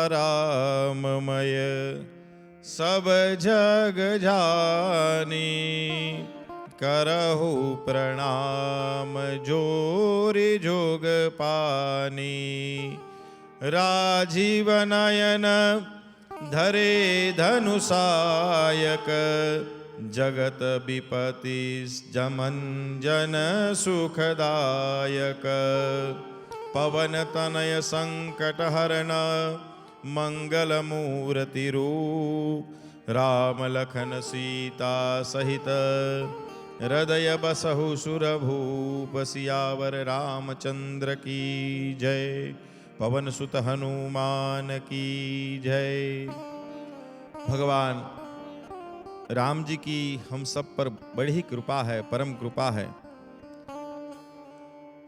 राममय सब जग जानी। करहु प्रणाम जोरि जोग पानी। राजीव नयन धरे धनुषायक। जगत विपति जमन जन सुखदायक। पवन तनय संकट हरण मंगल मूर्ति रूप। राम लखन सीता सहित हृदय बसहु सुरभूप। सियावर रामचंद्र की जय। पवन सुत हनुमान की जय। भगवान राम जी की हम सब पर बड़ी कृपा है, परम कृपा है।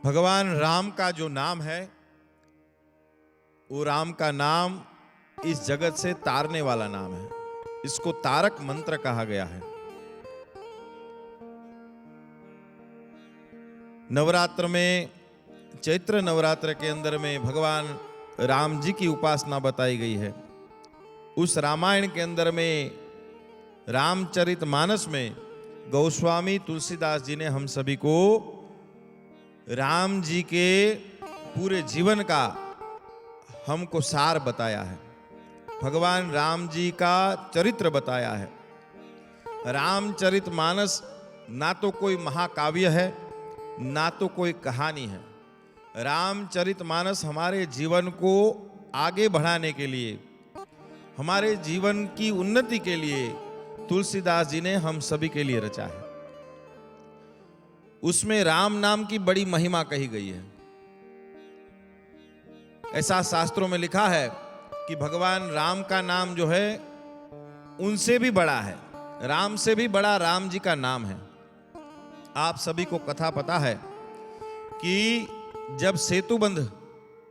भगवान राम का जो नाम है, वो राम का नाम इस जगत से तारने वाला नाम है। इसको तारक मंत्र कहा गया है। नवरात्र में, चैत्र नवरात्र के अंदर में भगवान राम जी की उपासना बताई गई है। उस रामायण के अंदर में, रामचरितमानस में गोस्वामी तुलसीदास जी ने हम सभी को राम जी के पूरे जीवन का हमको सार बताया है। भगवान राम जी का चरित्र बताया है। रामचरितमानस ना तो कोई महाकाव्य है, ना तो कोई कहानी है। रामचरितमानस हमारे जीवन को आगे बढ़ाने के लिए, हमारे जीवन की उन्नति के लिए तुलसीदास जी ने हम सभी के लिए रचा है। उसमें राम नाम की बड़ी महिमा कही गई है। ऐसा शास्त्रों में लिखा है कि भगवान राम का नाम जो है उनसे भी बड़ा है, राम से भी बड़ा राम जी का नाम है। आप सभी को कथा पता है कि जब सेतुबंध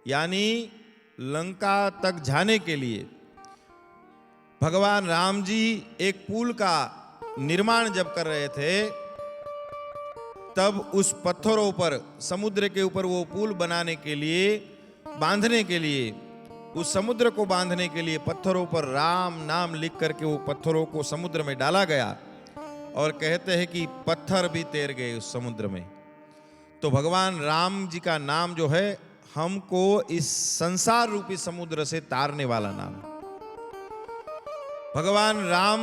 यानी लंका तक जाने के लिए भगवान राम जी एक पुल का निर्माण जब कर रहे थे, तब उस पत्थरों पर, समुद्र के ऊपर वो पुल बनाने के लिए, बांधने के लिए, उस समुद्र को बांधने के लिए पत्थरों पर राम नाम लिख करके वो पत्थरों को समुद्र में डाला गया। और कहते हैं कि पत्थर भी तैर गए उस समुद्र में। तो भगवान राम जी का नाम जो है, हमको इस संसार रूपी समुद्र से तारने वाला नाम है। भगवान राम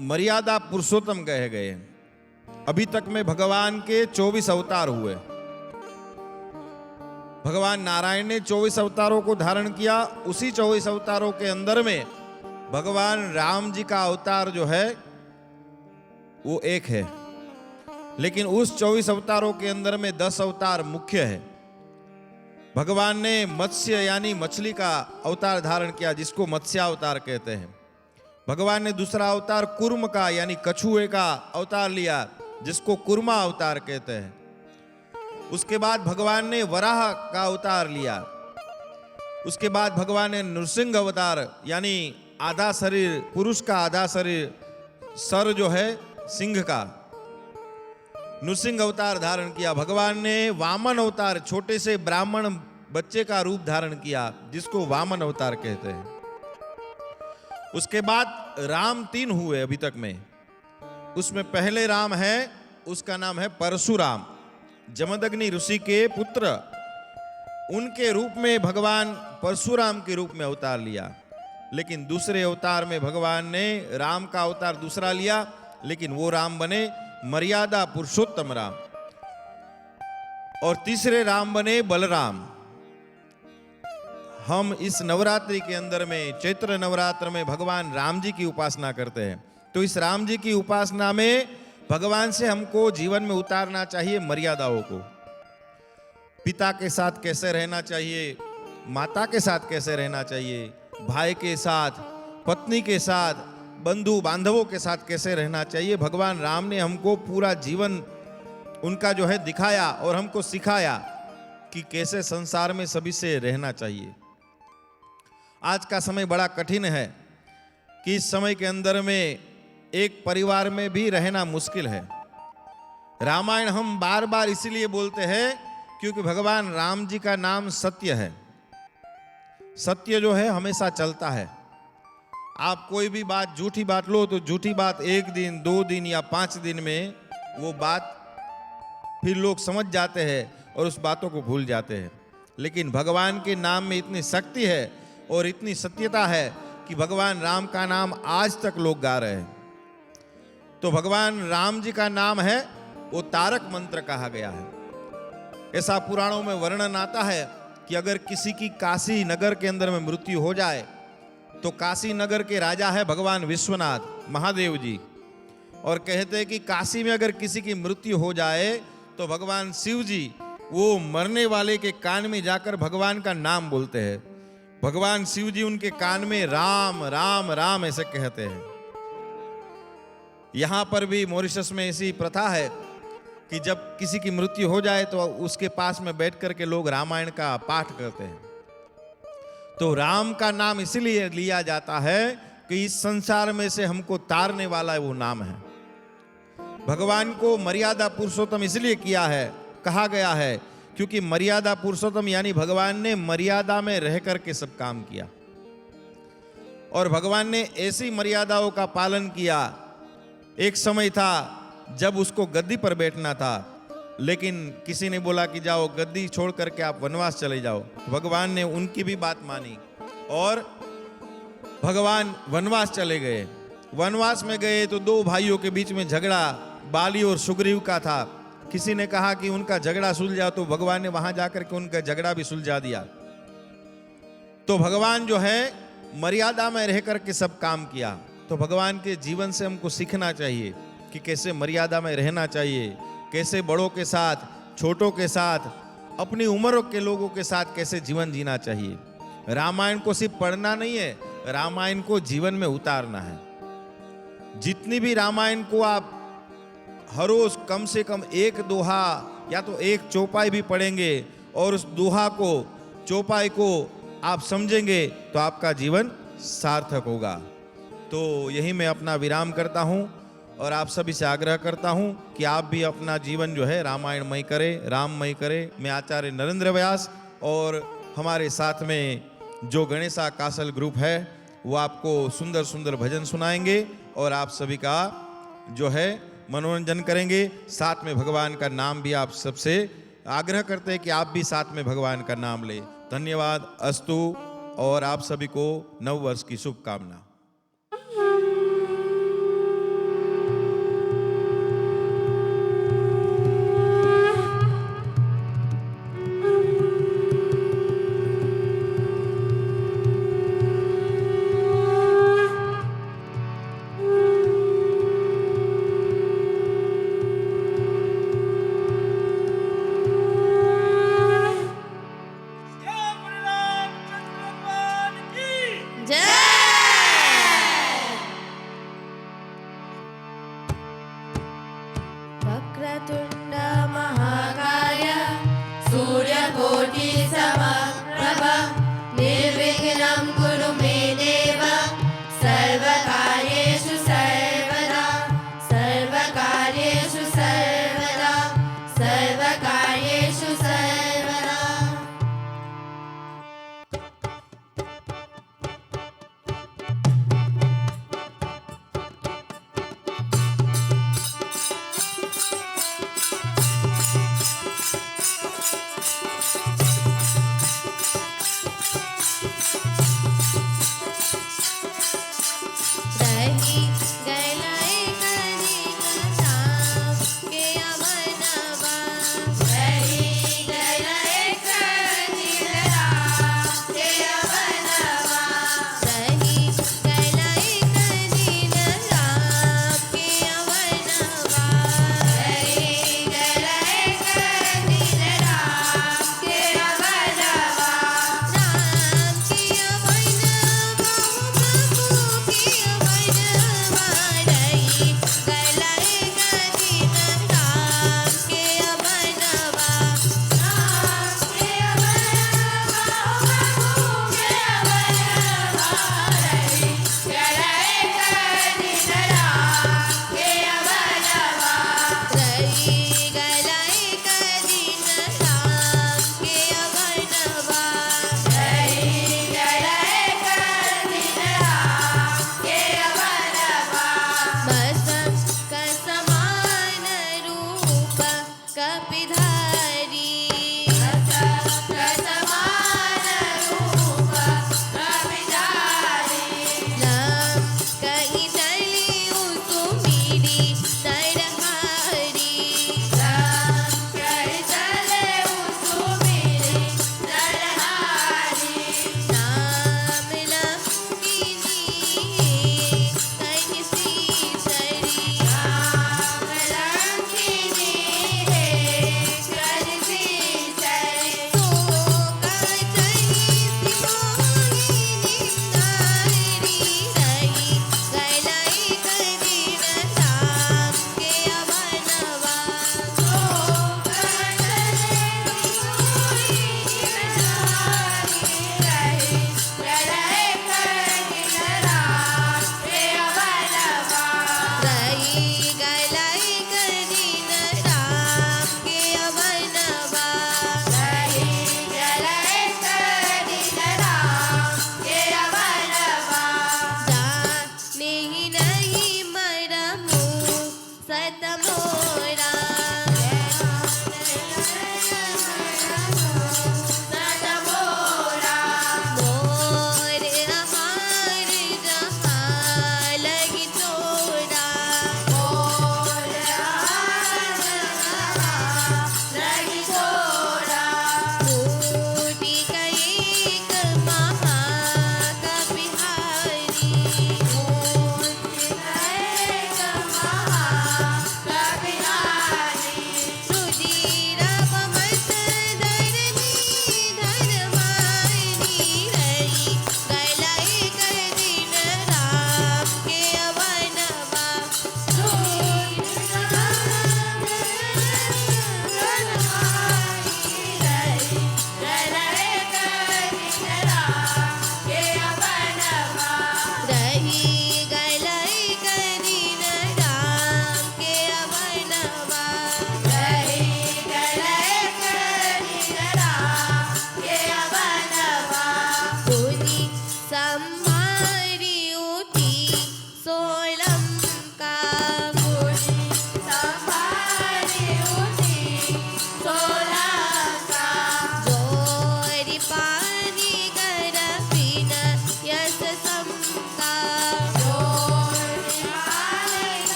मर्यादा पुरुषोत्तम कहे गए। अभी तक में भगवान के 24 अवतार हुए। भगवान नारायण ने 24 अवतारों को धारण किया। उसी 24 अवतारों के अंदर में भगवान राम जी का अवतार जो है वो एक है। लेकिन उस 24 अवतारों के अंदर में 10 अवतार मुख्य है। भगवान ने मत्स्य यानी मछली का अवतार धारण किया, जिसको मत्स्यावतार कहते हैं। भगवान ने दूसरा अवतार कुर्म का यानी कछुए का अवतार लिया, जिसको कुर्मा अवतार कहते हैं। उसके बाद भगवान ने वराह का अवतार लिया। उसके बाद भगवान ने नृसिंह अवतार यानी आधा शरीर पुरुष का, आधा शरीर सर जो है सिंह का, नृसिंह अवतार धारण किया। भगवान ने वामन अवतार, छोटे से ब्राह्मण बच्चे का रूप धारण किया, जिसको वामन अवतार कहते हैं। उसके बाद राम 3 हुए अभी तक में। उसमें पहले राम है, उसका नाम है परशुराम, जमदग्नि ऋषि के पुत्र। उनके रूप में भगवान परशुराम के रूप में अवतार लिया। लेकिन दूसरे अवतार में भगवान ने राम का अवतार दूसरा लिया, लेकिन वो राम बने मर्यादा पुरुषोत्तम राम। और तीसरे राम बने बलराम। हम इस नवरात्रि के अंदर में, चैत्र नवरात्र में भगवान राम जी की उपासना करते हैं। तो इस राम जी की उपासना में भगवान से हमको जीवन में उतारना चाहिए मर्यादाओं को। पिता के साथ कैसे रहना चाहिए, माता के साथ कैसे रहना चाहिए, भाई के साथ, पत्नी के साथ, बंधु बांधवों के साथ कैसे रहना चाहिए। भगवान राम ने हमको पूरा जीवन उनका जो है दिखाया और हमको सिखाया कि कैसे संसार में सभी से रहना चाहिए। आज का समय बड़ा कठिन है कि इस समय के अंदर में एक परिवार में भी रहना मुश्किल है। रामायण हम बार बार इसीलिए बोलते हैं क्योंकि भगवान राम जी का नाम सत्य है। सत्य जो है हमेशा चलता है। आप कोई भी बात, झूठी बात लो तो झूठी बात 1 दिन 2 दिन या 5 दिन में वो बात फिर लोग समझ जाते हैं और उस बातों को भूल जाते हैं। लेकिन भगवान के नाम में इतनी शक्ति है और इतनी सत्यता है कि भगवान राम का नाम आज तक लोग गा रहे हैं। तो भगवान राम जी का नाम है वो तारक मंत्र कहा गया है। ऐसा पुराणों में वर्णन आता है कि अगर किसी की काशी नगर के अंदर में मृत्यु हो जाए तो काशी नगर के राजा है भगवान विश्वनाथ महादेव जी, और कहते हैं कि काशी में अगर किसी की मृत्यु हो जाए तो भगवान शिव जी वो मरने वाले के कान में जाकर भगवान का नाम बोलते हैं। भगवान शिव जी उनके कान में राम राम राम ऐसे कहते हैं। यहां पर भी मॉरिशस में ऐसी प्रथा है कि जब किसी की मृत्यु हो जाए तो उसके पास में बैठ करके लोग रामायण का पाठ करते हैं। तो राम का नाम इसलिए लिया जाता है कि इस संसार में से हमको तारने वाला वो नाम है। भगवान को मर्यादा पुरुषोत्तम इसलिए किया है, कहा गया है, क्योंकि मर्यादा पुरुषोत्तम यानी भगवान ने मर्यादा में रह करके सब काम किया और भगवान ने ऐसी मर्यादाओं का पालन किया। एक समय था जब उसको गद्दी पर बैठना था, लेकिन किसी ने बोला कि जाओ गद्दी छोड़ करके आप वनवास चले जाओ। भगवान ने उनकी भी बात मानी और भगवान वनवास चले गए। वनवास में गए तो 2 भाइयों के बीच में झगड़ा बाली और सुग्रीव का था। किसी ने कहा कि उनका झगड़ा सुलझा, तो भगवान ने वहां जाकर के उनका झगड़ा भी सुलझा दिया। तो भगवान जो है मर्यादा में रह करके सब काम किया। तो भगवान के जीवन से हमको सीखना चाहिए कि कैसे मर्यादा में रहना चाहिए, कैसे बड़ों के साथ, छोटों के साथ, अपनी उम्र के लोगों के साथ कैसे जीवन जीना चाहिए। रामायण को सिर्फ पढ़ना नहीं है, रामायण को जीवन में उतारना है। जितनी भी रामायण को आप हर रोज कम से कम 1 दोहा या तो 1 चौपाई भी पढ़ेंगे और उस दोहा को, चौपाई को आप समझेंगे तो आपका जीवन सार्थक होगा। तो यही मैं अपना विराम करता हूं और आप सभी से आग्रह करता हूं कि आप भी अपना जीवन जो है रामायणमय करें, राममय करें। मैं आचार्य नरेंद्र व्यास और हमारे साथ में जो गणेशा कासल ग्रुप है वो आपको सुंदर सुंदर भजन सुनाएंगे और आप सभी का जो है मनोरंजन करेंगे। साथ में भगवान का नाम भी आप सबसे आग्रह करते हैं कि आप भी साथ में भगवान का नाम लें। धन्यवाद, अस्तु, और आप सभी को नव वर्ष की शुभकामना। जय।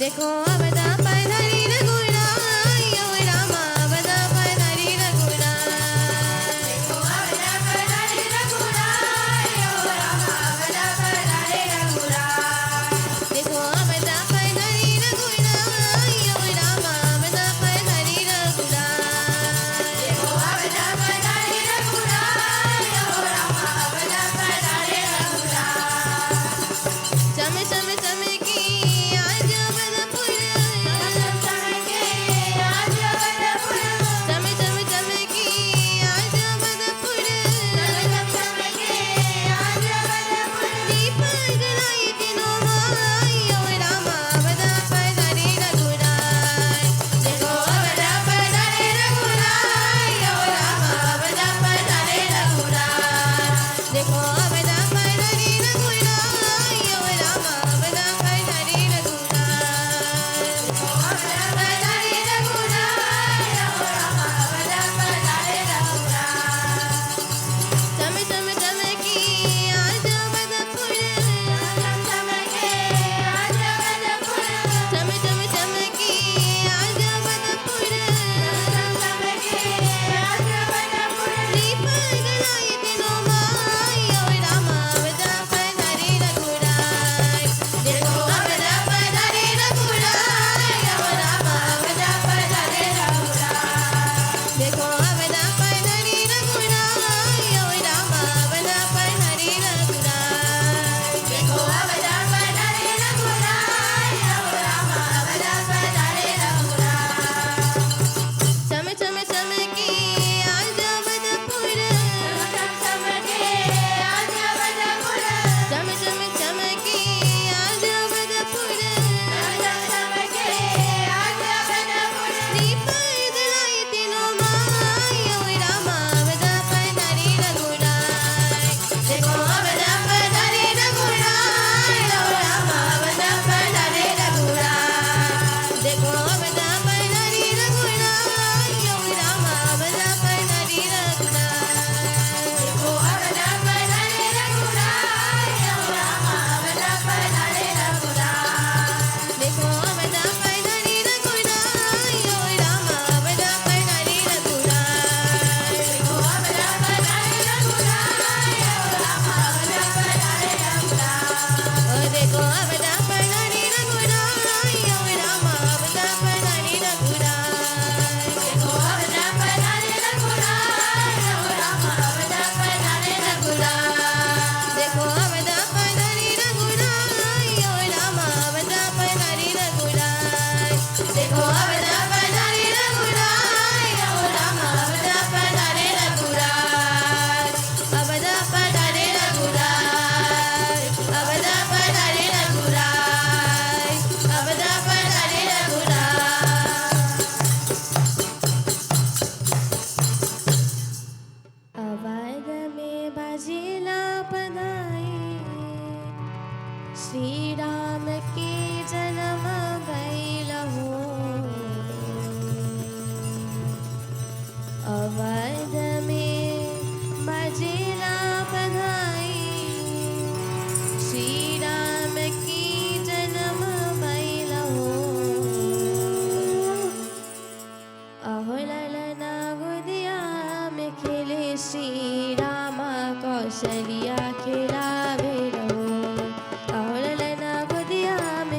देखो अवदा पधारी रघुराई ओ रामा अवदा पधारी रघुराई देखो अवदा पधारी रघुराई ओ रामा अवदा पधारी रघुराई देखो अवदा पधारी रघुराई ओ रामा अवदा पधारी रघुराई देखो अवदा पधारी रघुराई ओ रामा अवदा पधारी रघुराई चम चम चमकी आज अवधपुर चम चमके आज अवधपुर चम चम चमकी आज अवधपुर चम चमके आज अवधपुर दीप जलाई तीनों माई ओ रामा अवदा पधारी रघुराई देखो अवदा पधारी रघुराई ओ रामा अवदा पधारी रघुराई देखो अवदा पधारी रघुराई ओ रामा अवदा पधारी रघुराई देखो अवदा पधारी रघुराई ओ रामा अवदा पधारी रघुराई चम चम चमकी आज अवधपुर चम चमके आज अवधपुर चम चम चमकी आज अवधपुर चम चमके आज अवधपुर दीप जलाई तीनों माई ओ रामा अवदा पधारी रघुराई देखो अवदा पधारी रघुराई ओ रामा अवदा पधारी रघुराई देखो अवदा पधारी रघुराई ओ रामा अवदा पधारी रघुराई देखो अवदा पधारी रघुराई ओ रामा अवदा पधारी रघुराई चम चम चमकी आज अवधपुर चम चमके आज अवधपुर चम चम चमकी आज अवधपुर चम चमके आज अवधपुर दीप जलाई तीनों माई ओ रामा अवदा पधारी रघुराई देखो अवदा पधारी रघुराई ओ रामा अवदा पधारी रघुराई देखो अवदा पधारी रघुराई ओ रामा अवदा पधारी रघुराई देखो अवदा पधारी रघुराई ओ रामा अवदा पधारी रघुराई देखो अवदा पधारी रघुराई ओ रामा अवदा पधारी रघुराई देखो अवदा पधारी रघुराई ओ रामा अवदा पधारी रघुराई ओ देखो अवदा पधारी रघुराई ओ रामा अवदा पधारी रघुराई देखो अवदा पधारी रघुराई ओ रामा अवदा पधारी रघुराई देखो अवदा पधारी रघुराई ओ रामा अवदा पधारी रघुराई देखो अवदा पधारी रघुराई ओ रामा अवदा पधारी रघुराई अवदा पधारी रघुराई अवदा पधारी रघुराई अवदा पधारी रघुराई अवध में बाजिला पधाई श्री राम के जन्म भइल हो अवध में बाजिला पधाई श्री राम की जन्म भइल हो अहो ललना गोदिया में खेले श्री राम कौशलिया खिलावे रहो अहो ललना गोदिया में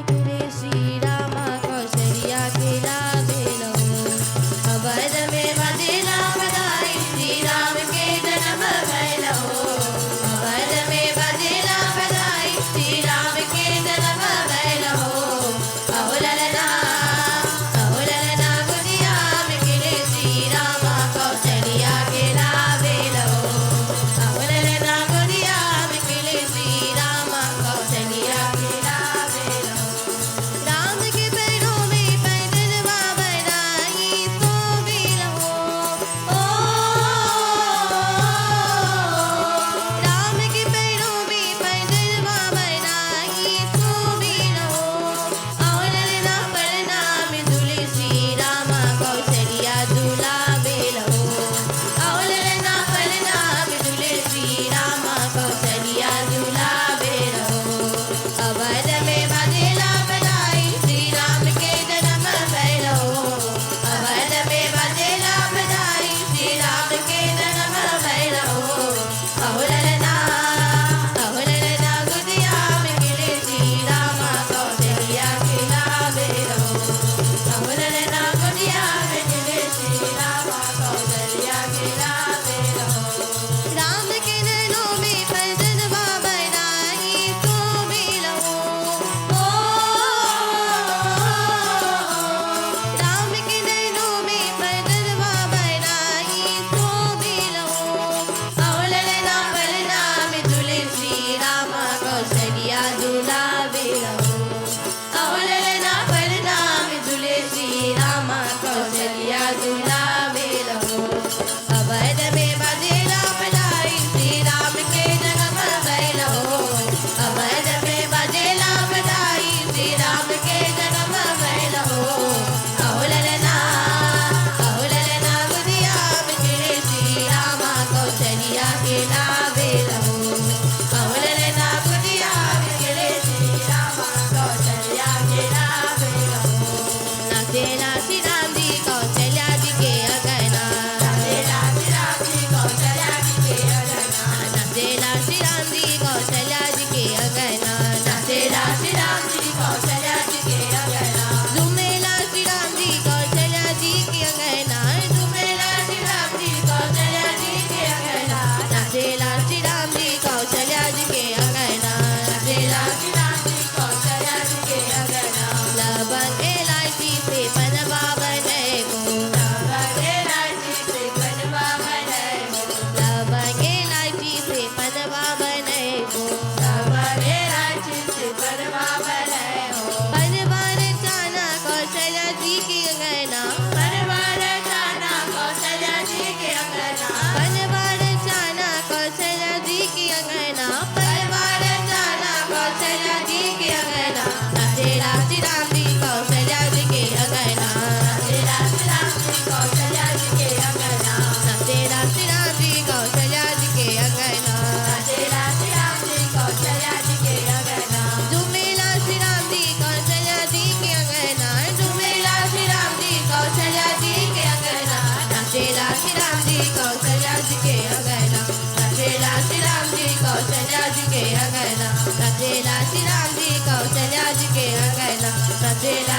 कौशल्या जी के अंगना झूमेला श्री राम जी कौशल्या जी के अंगना झूमेला श्री राम जी कौशल्या जी के अंगना नाचेला श्री राम जी कौशल्या जी के अंगना नाचेला श्री राम जी कौशल्या जी के अंगना लवंग इलायची से बनवा बने को लवंग इलायची से बनवा बने को लवंग इलायची से बनवा बने को लवंग इलायची से बनवा बने हो बनवार जाना कौशल्या जी के अंगना बनवार जाना कौशल्या जी के अंगना बनवार जाना कौशल्या जी के अंगना बनवार जाना कौशल्या जी के अंगना नाचेला श्री राम जी कौशल्या जी के अंगना नाचेला श्री राम जी कौशल्या जी के अंगना नाचेला श्री राम जी कौशल्या जी के अंगना नाचेला श्री राम जी कौशल्या जी के अंगना झूमेला श्री राम जी कौशल्या जी के अंगना झूमेला श्री राम जी कौशल्या जी के अंगना नाचेला श्री राम जी कौशल्या जी के अंगना नाचेला श्री राम जी कौशल्या जी के अंगना नाचेला श्री राम जी कौशल्या जी के अंगना नाचेला